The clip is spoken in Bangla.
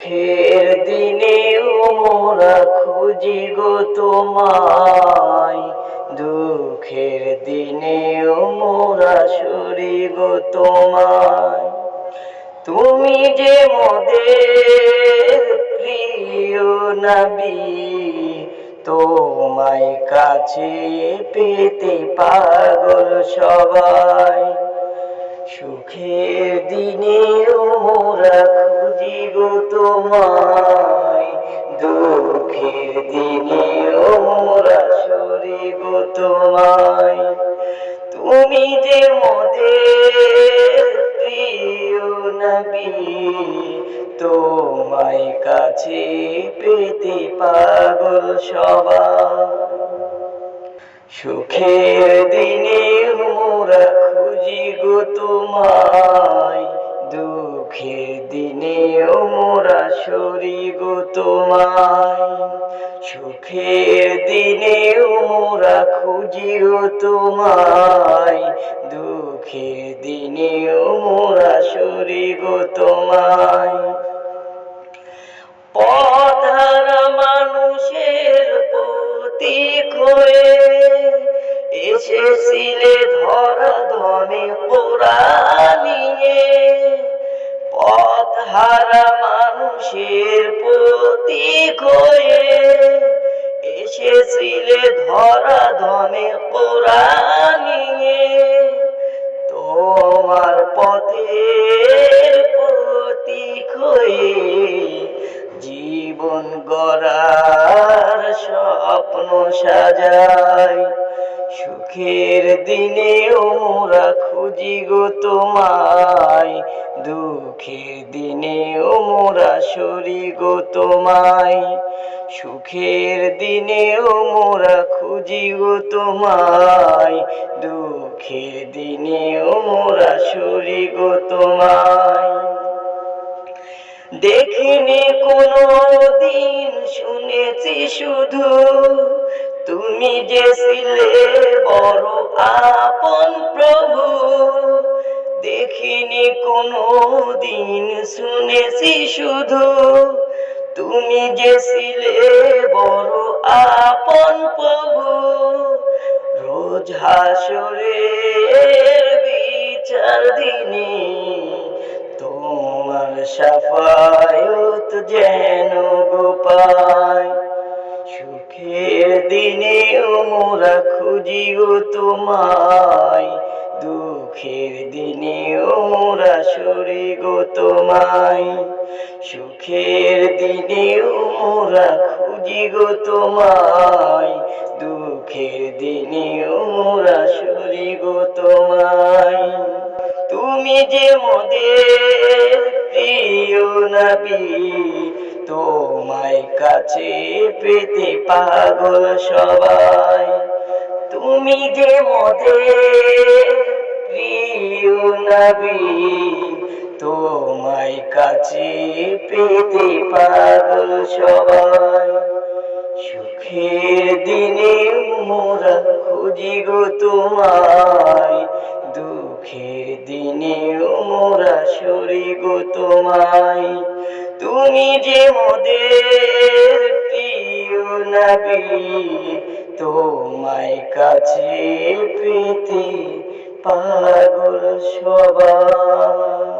ফের দিনেও মোরা খুঁজি গো তোমায়, দুঃখের দিনেও মোরা সরি গো তোমায়। তুমি যে মোদের প্রিয় নবী, তোমায় কাছে পেতে পাগল সবাই। সুখের দিনেও মোরা খুঁজি গো তোমায়, দুঃখের দিনেও মোরা সরি গো তোমায়। তুমি যে মোদের প্রিয় নবী, তোমায় কাছে পেতে পাগল সবাই। সুখের দিনেও মোরা খুঁজি গো তোমায়, দুঃখের দিনেও মোরা সরি গো তোমায়। সুখের দিনেও মোরা খুঁজি গো তোমায়, দুঃখের দিনেও মোরা সরি গো তোমায়। পথহারা মানুষের প্রতীক হয়ে এসেছিলে ধরা ধামে কোরআন নিয়ে। পথহারা মানুষের প্রতীক হয়ে এসেছিলে ধরা ধামে কোরআন নিয়ে। তোমার পথের প্রতীক হয়ে জীবন গড়ার স্বপ্ন সাজাই। সুখের দিনেও মোরা খুঁজি গো তোমায়, দুঃখের দিনেও মোরা সরি গো তোমায়। সুখের দিনেও মোরা খুঁজি গো তোমায়, দুঃখের দিনেও মোরা সরি গো তোমায়। দেখিনি কোনো দিন, শুনেছি শুধু তুমি যে ছিলে বড় আপন প্রভু। দেখিনি কোনো দিন, শুনেছি শুধু তুমি যে ছিলে বড় আপন প্রভু। রোজ হাসরের বিচার দিনে তোমার শাফায়াত যেন গো পাই। সুখের দিনেও মোরা খুঁজি গো তোমায়, দুঃখের দিনেও মোরা সরি গো তোমায়। সুখের দিনেও মোরা খুঁজি গো তোমায়, দুঃখের দিনেও মোরা সরি গো তোমায়। তুমি যে মোদের প্রিয় নবী, তোমায় কাছে পেতে পাগল সবাই। তুমি যে মোদের প্রিয় নবী, তোমায় কাছে পেতে পাগল সবাই। সুখের দিনেও মোরা খুঁজি গো তোমায়, দুঃখের দিনেও মোরা সরি গো তোমায়। তুমি যে মোদের প্রিয় নবী, তোমায় কাছে পেতে পাগল সবাই।